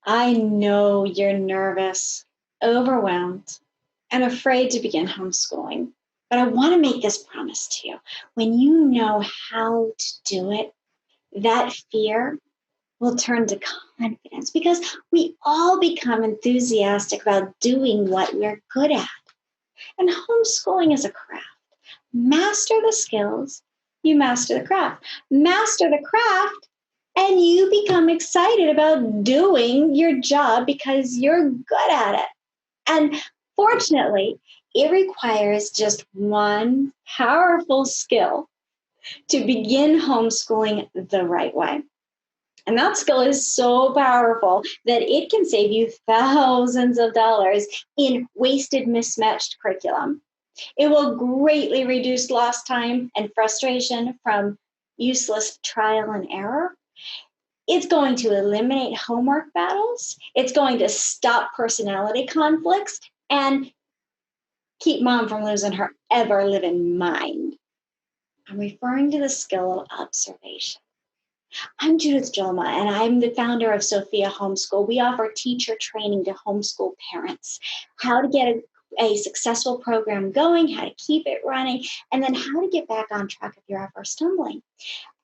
I know you're nervous, overwhelmed, and afraid to begin homeschooling. But I want to make this promise to you. When you know how to do it, that fear will turn to confidence because we all become enthusiastic about doing what we're good at. And homeschooling is a craft. Master the skills, you master the craft. Master the craft, and you become excited about doing your job because you're good at it. And fortunately, it requires just one powerful skill to begin homeschooling the right way. And that skill is so powerful that it can save you thousands of dollars in wasted, mismatched curriculum. It will greatly reduce lost time and frustration from useless trial and error. It's going to eliminate homework battles. It's going to stop personality conflicts and keep mom from losing her ever living mind. I'm referring to the skill of observation. I'm Judith Jolma, and I'm the founder of Sophia Homeschool. We offer teacher training to homeschool parents, how to get a successful program going, how to keep it running, and then how to get back on track if you're ever stumbling.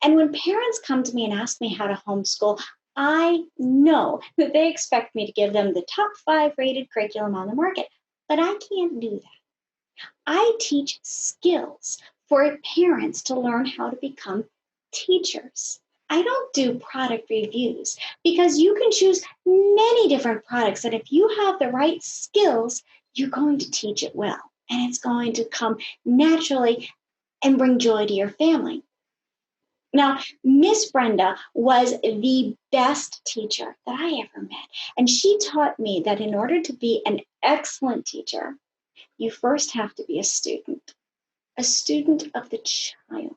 And when parents come to me and ask me how to homeschool, I know that they expect me to give them the top 5 rated curriculum on the market, but I can't do that. I teach skills for parents to learn how to become teachers. I don't do product reviews because you can choose many different products, and if you have the right skills, you're going to teach it well, and it's going to come naturally and bring joy to your family. Now, Miss Brenda was the best teacher that I ever met, and she taught me that in order to be an excellent teacher, you first have to be a student of the child.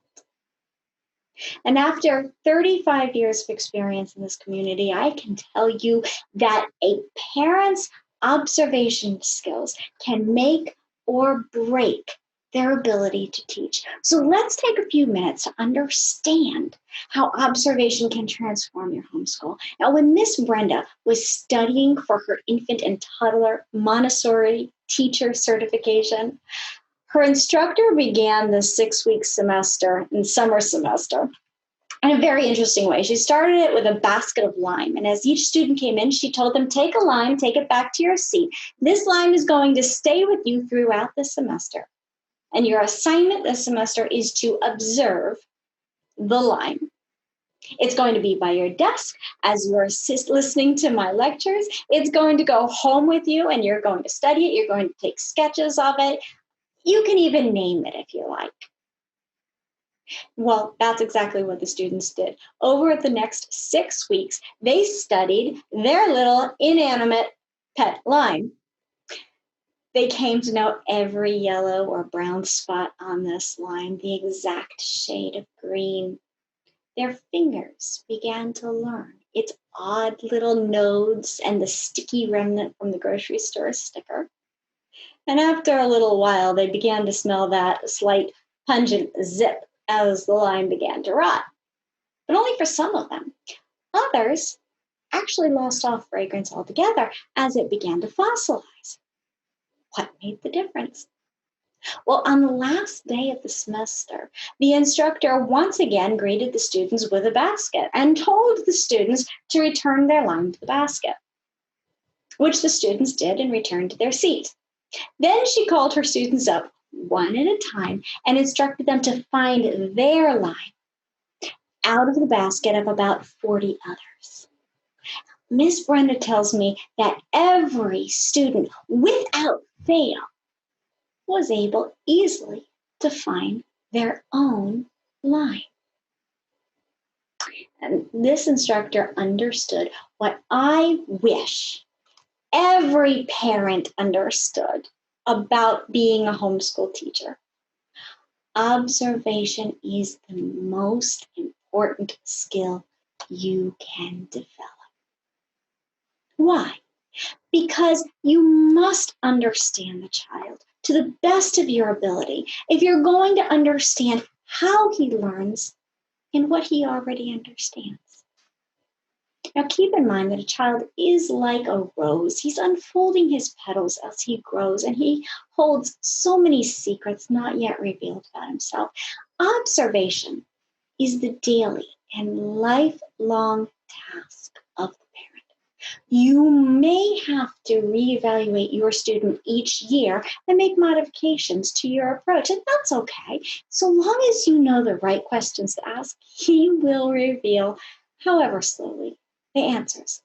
And after 35 years of experience in this community, I can tell you that a parent's observation skills can make or break their ability to teach. So let's take a few minutes to understand how observation can transform your homeschool. Now, when Miss Brenda was studying for her infant and toddler Montessori teacher certification, her instructor began the 6-week semester and summer semester in a very interesting way. She started it with a basket of lime. And as each student came in, she told them, take a lime, take it back to your seat. This lime is going to stay with you throughout the semester. And your assignment this semester is to observe the lime. It's going to be by your desk as you're listening to my lectures. It's going to go home with you and you're going to study it. You're going to take sketches of it. You can even name it if you like. Well, that's exactly what the students did. Over the next 6 weeks, they studied their little inanimate pet lime. They came to know every yellow or brown spot on this lime, the exact shade of green. Their fingers began to learn its odd little nodes and the sticky remnant from the grocery store sticker. And after a little while, they began to smell that slight pungent zip as the lime began to rot. But only for some of them. Others actually lost all fragrance altogether as it began to fossilize. What made the difference? Well, on the last day of the semester, the instructor once again greeted the students with a basket and told the students to return their lime to the basket, which the students did and returned to their seats. Then she called her students up one at a time and instructed them to find their lime out of the basket of about 40 others. Miss Brenda tells me that every student, without fail, was able easily to find their own lime. And this instructor understood what I wish every parent understood about being a homeschool teacher. Observation is the most important skill you can develop. Why? Because you must understand the child to the best of your ability if you're going to understand how he learns and what he already understands. Now, keep in mind that a child is like a rose. He's unfolding his petals as he grows, and he holds so many secrets not yet revealed about himself. Observation is the daily and lifelong task of the parent. You may have to reevaluate your student each year and make modifications to your approach, and that's okay. So long as you know the right questions to ask, he will reveal, however slowly, the answers.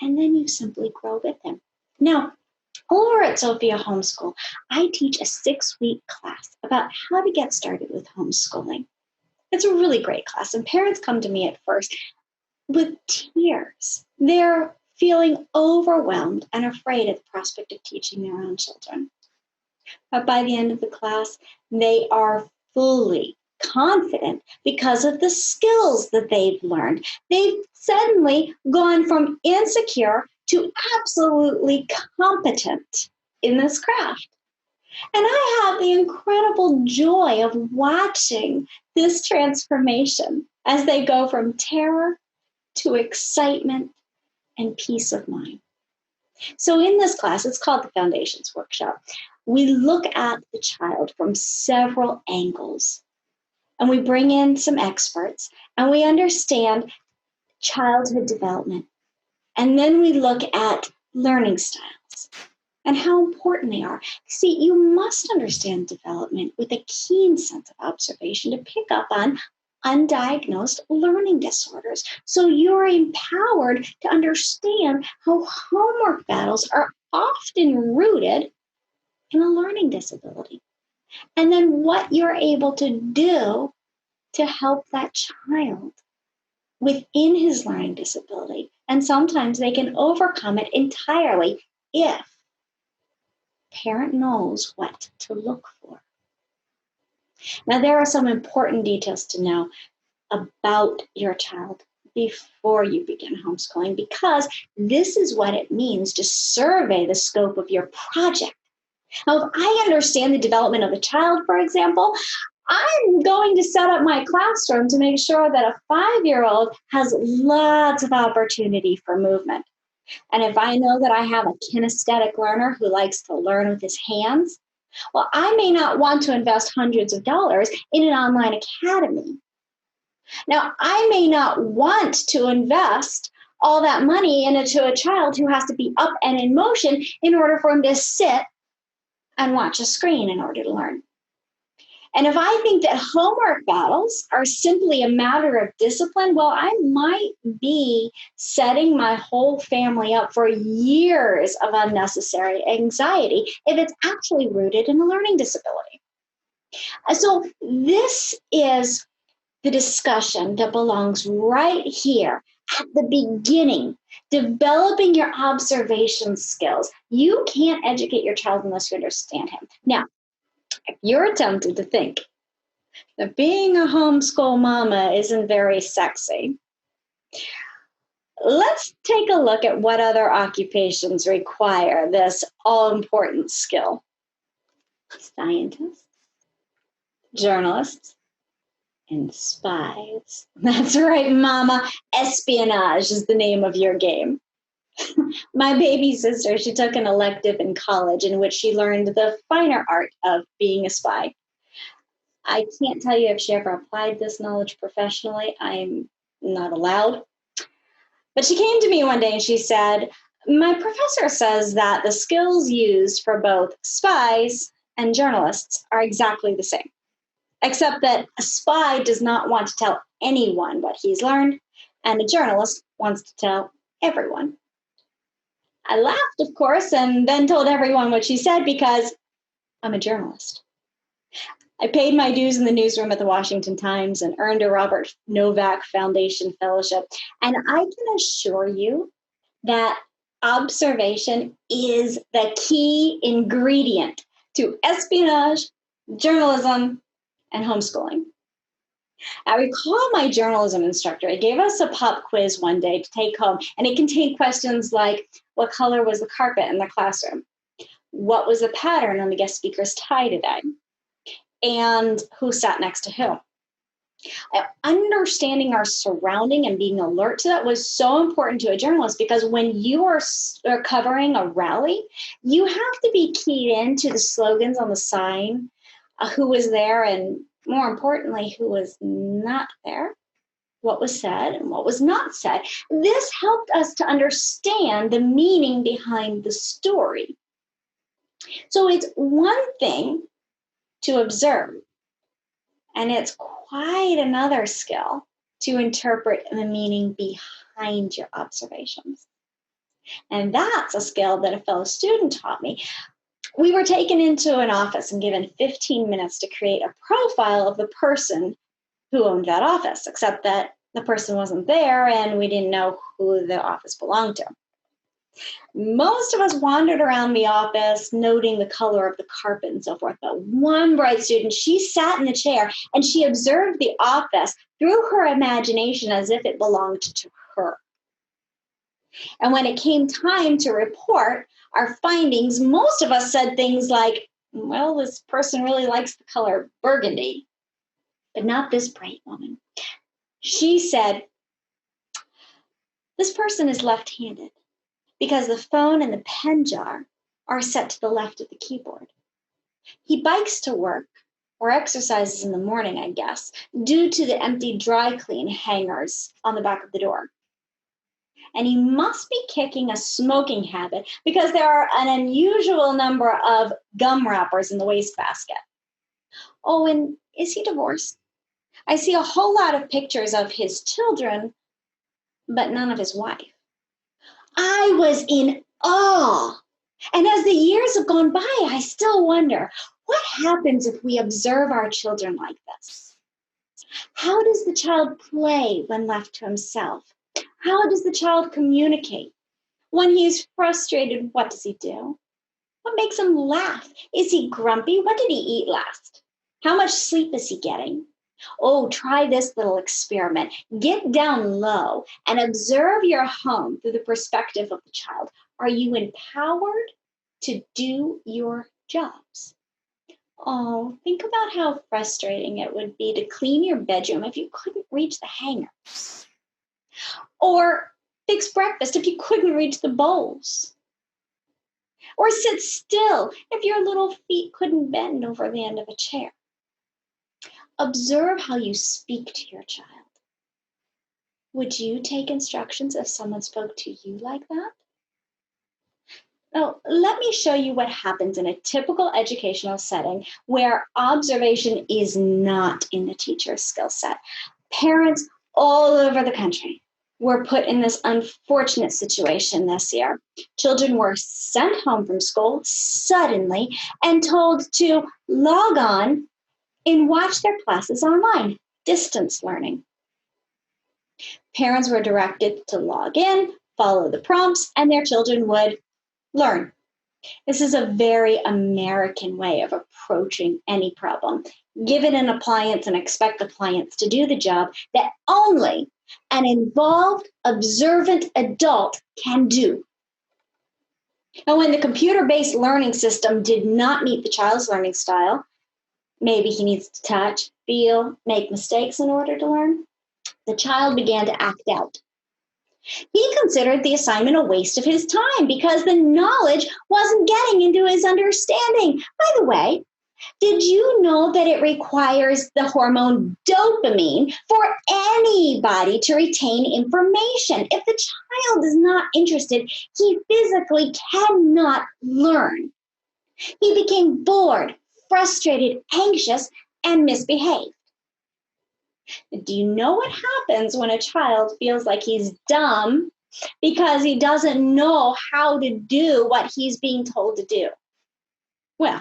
And then you simply grow with him. Now, over at Sophia Homeschool, I teach a 6-week class about how to get started with homeschooling. It's a really great class, and parents come to me at first with tears. They're feeling overwhelmed and afraid at the prospect of teaching their own children. But by the end of the class, they are fully confident because of the skills that they've learned. They've suddenly gone from insecure to absolutely competent in this craft. And I have the incredible joy of watching this transformation as they go from terror to excitement and peace of mind. So in this class, it's called the Foundations Workshop. We look at the child from several angles, and we bring in some experts, and we understand childhood development. And then we look at learning styles and how important they are. See, you must understand development with a keen sense of observation to pick up on undiagnosed learning disorders. So you're empowered to understand how homework battles are often rooted in a learning disability. And then what you're able to do to help that child within his learning disability. And sometimes they can overcome it entirely if parent knows what to look for. Now, there are some important details to know about your child before you begin homeschooling, because this is what it means to survey the scope of your project. Now, if I understand the development of a child, for example, I'm going to set up my classroom to make sure that a 5-year-old has lots of opportunity for movement. And if I know that I have a kinesthetic learner who likes to learn with his hands, well, I may not want to invest hundreds of dollars in an online academy. Now, I may not want to invest all that money into a child who has to be up and in motion in order for him to sit and watch a screen in order to learn. And if I think that homework battles are simply a matter of discipline, well, I might be setting my whole family up for years of unnecessary anxiety if it's actually rooted in a learning disability. So this is the discussion that belongs right here at the beginning, developing your observation skills. You can't educate your child unless you understand him. Now, if you're tempted to think that being a homeschool mama isn't very sexy, let's take a look at what other occupations require this all-important skill. Scientists, journalists, and spies. That's right, mama. Espionage is the name of your game. My baby sister, she took an elective in college in which she learned the finer art of being a spy. I can't tell you if she ever applied this knowledge professionally. I'm not allowed. But she came to me one day and she said, my professor says that the skills used for both spies and journalists are exactly the same, except that a spy does not want to tell anyone what he's learned, and a journalist wants to tell everyone. I laughed, of course, and then told everyone what she said because I'm a journalist. I paid my dues in the newsroom at the Washington Times and earned a Robert Novak Foundation Fellowship. And I can assure you that observation is the key ingredient to espionage, journalism, and homeschooling. I recall my journalism instructor. He gave us a pop quiz one day to take home, and it contained questions like, what color was the carpet in the classroom? What was the pattern on the guest speaker's tie today? And who sat next to who? Understanding our surrounding and being alert to that was so important to a journalist, because when you are covering a rally, you have to be keyed into the slogans on the sign, who was there, and more importantly, who was not there, what was said and what was not said. This helped us to understand the meaning behind the story. So it's one thing to observe, and it's quite another skill to interpret the meaning behind your observations. And that's a skill that a fellow student taught me. We were taken into an office and given 15 minutes to create a profile of the person who owned that office, except that the person wasn't there and we didn't know who the office belonged to. Most of us wandered around the office, noting the color of the carpet and so forth. But one bright student, she sat in the chair and she observed the office through her imagination as if it belonged to her. And when it came time to report our findings, most of us said things like, well, this person really likes the color burgundy, but not this bright woman. She said, this person is left-handed, because the phone and the pen jar are set to the left of the keyboard. He bikes to work or exercises in the morning, I guess, due to the empty dry clean hangers on the back of the door. And he must be kicking a smoking habit, because there are an unusual number of gum wrappers in the wastebasket. Oh, and is he divorced? I see a whole lot of pictures of his children, but none of his wife. I was in awe. And as the years have gone by, I still wonder, what happens if we observe our children like this? How does the child play when left to himself? How does the child communicate? When he's frustrated, what does he do? What makes him laugh? Is he grumpy? What did he eat last? How much sleep is he getting? Oh, try this little experiment. Get down low and observe your home through the perspective of the child. Are you empowered to do your jobs? Oh, think about how frustrating it would be to clean your bedroom if you couldn't reach the hangers. Or fix breakfast if you couldn't reach the bowls. Or sit still if your little feet couldn't bend over the end of a chair. Observe how you speak to your child. Would you take instructions if someone spoke to you like that? Now, let me show you what happens in a typical educational setting where observation is not in the teacher's skill set. Parents all over the country were put in this unfortunate situation this year. Children were sent home from school suddenly and told to log on and watch their classes online, distance learning. Parents were directed to log in, follow the prompts, and their children would learn. This is a very American way of approaching any problem. Give it an appliance and expect the appliance to do the job that only an involved, observant adult can do. And when the computer-based learning system did not meet the child's learning style, maybe he needs to touch, feel, make mistakes in order to learn, the child began to act out. He considered the assignment a waste of his time because the knowledge wasn't getting into his understanding. By the way, did you know that it requires the hormone dopamine for anybody to retain information? If the child is not interested, he physically cannot learn. He became bored, frustrated, anxious, and misbehaved. Do you know what happens when a child feels like he's dumb because he doesn't know how to do what he's being told to do? Well,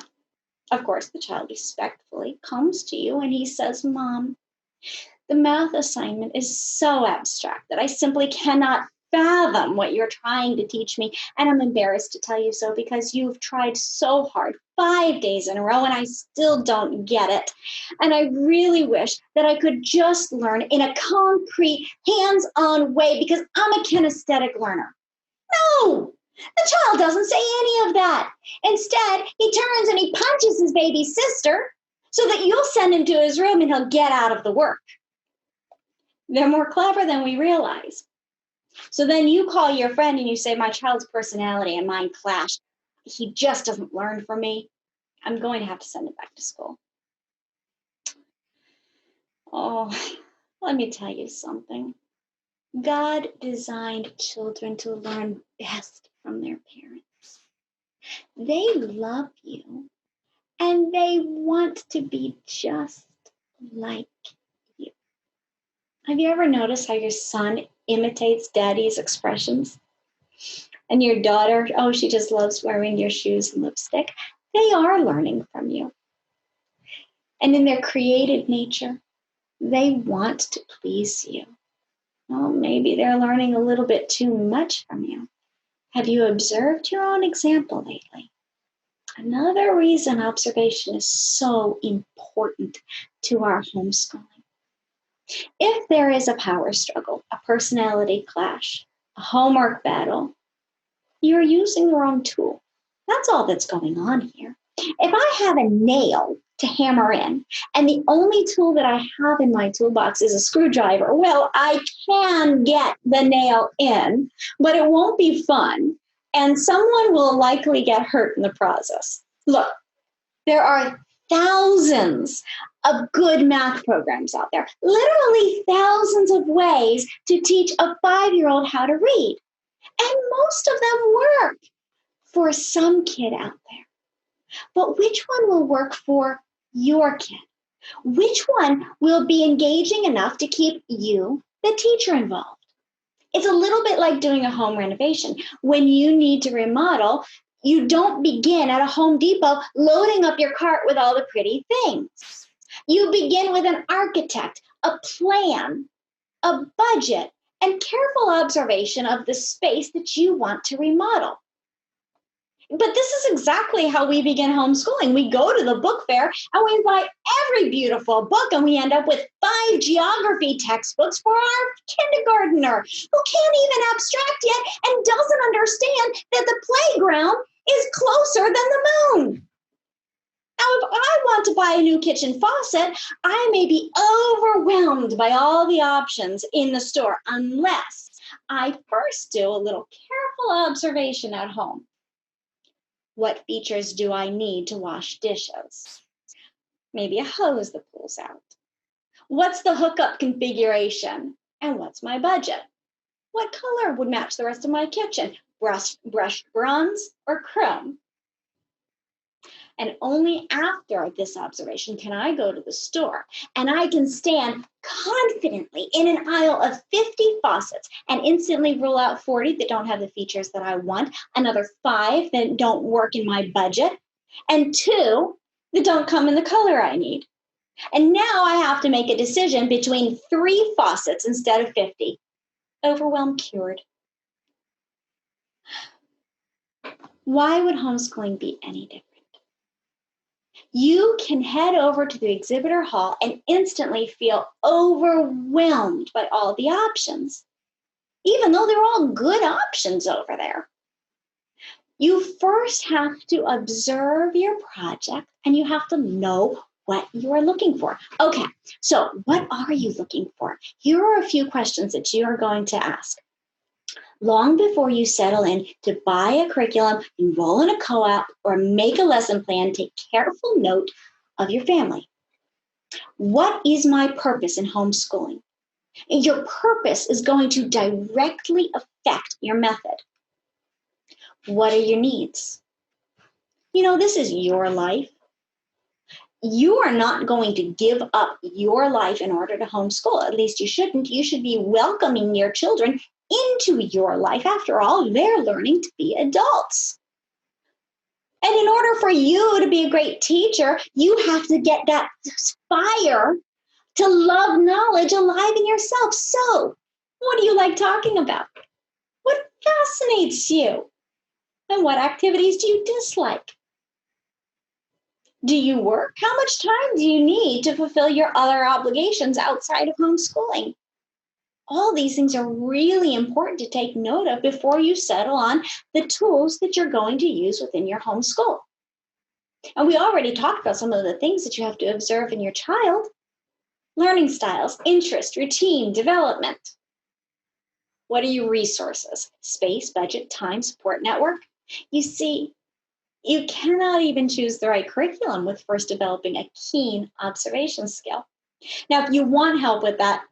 of course, the child respectfully comes to you and he says, Mom, the math assignment is so abstract that I simply cannot fathom what you're trying to teach me. And I'm embarrassed to tell you so because you've tried so hard 5 days in a row and I still don't get it. And I really wish that I could just learn in a concrete, hands-on way because I'm a kinesthetic learner. No, the child doesn't say any of that. Instead, he turns and he punches his baby sister so that you'll send him to his room and he'll get out of the work. They're more clever than we realize. So then you call your friend and you say, my child's personality and mine clash. He just doesn't learn from me. I'm going to have to send him back to school. Oh, let me tell you something. God designed children to learn best from their parents. They love you and they want to be just like you. Have you ever noticed how your son imitates daddy's expressions? And your daughter, oh, she just loves wearing your shoes and lipstick. They are learning from you. And in their creative nature, they want to please you. Well, maybe they're learning a little bit too much from you. Have you observed your own example lately? Another reason observation is so important to our homeschooling. If there is a power struggle, a personality clash, a homework battle, you're using the wrong tool. That's all that's going on here. If I have a nail to hammer in, and the only tool that I have in my toolbox is a screwdriver, well, I can get the nail in, but it won't be fun, and someone will likely get hurt in the process. Look, there are thousands of good math programs out there, literally thousands of ways to teach a 5-year-old how to read. And most of them work for some kid out there. But which one will work for your kid? Which one will be engaging enough to keep you, the teacher, involved? It's a little bit like doing a home renovation. When you need to remodel, you don't begin at a Home Depot loading up your cart with all the pretty things. You begin with an architect, a plan, a budget, and careful observation of the space that you want to remodel. But this is exactly how we begin homeschooling. We go to the book fair and we buy every beautiful book, and we end up with 5 geography textbooks for our kindergartner who can't even abstract yet and doesn't understand that the playground is closer than the moon. Now, if I want to buy a new kitchen faucet, I may be overwhelmed by all the options in the store unless I first do a little careful observation at home. What features do I need to wash dishes? Maybe a hose that pulls out. What's the hookup configuration? And what's my budget? What color would match the rest of my kitchen? Brushed bronze or chrome? And only after this observation can I go to the store and I can stand confidently in an aisle of 50 faucets and instantly rule out 40 that don't have the features that I want, another 5 that don't work in my budget, and 2 that don't come in the color I need. And now I have to make a decision between 3 faucets instead of 50. Overwhelm cured. Why would homeschooling be any different? You can head over to the exhibitor hall and instantly feel overwhelmed by all the options, even though they're all good options over there. You first have to observe your project and you have to know what you are looking for. Okay, so what are you looking for? Here are a few questions that you are going to ask. Long before you settle in to buy a curriculum, enroll in a co-op, or make a lesson plan, take careful note of your family. What is my purpose in homeschooling? And your purpose is going to directly affect your method. What are your needs? You know, this is your life. You are not going to give up your life in order to homeschool. At least you shouldn't. You should be welcoming your children into your life. After all, they're learning to be adults. And in order for you to be a great teacher, you have to get that fire to love knowledge alive in yourself. So, what do you like talking about? What fascinates you? And what activities do you dislike? Do you work? How much time do you need to fulfill your other obligations outside of homeschooling? All these things are really important to take note of before you settle on the tools that you're going to use within your homeschool. And we already talked about some of the things that you have to observe in your child. learning styles, interest, routine, development. What are your resources? Space, budget, time, support network? You see, you cannot even choose the right curriculum with first developing a keen observation skill. Now, if you want help with that,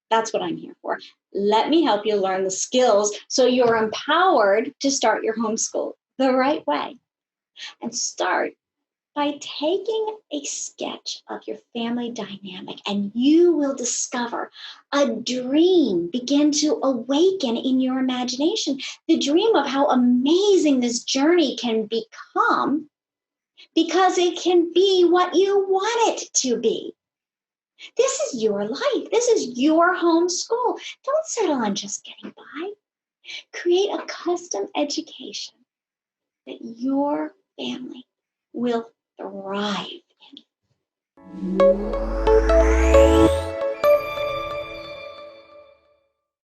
that's what I'm here for. Let me help you learn the skills so you're empowered to start your homeschool the right way. And start by taking a sketch of your family dynamic, and you will discover a dream begin to awaken in your imagination. The dream of how amazing this journey can become because it can be what you want it to be. This is your life. This is your homeschool. Don't settle on just getting by. Create a custom education that your family will thrive in.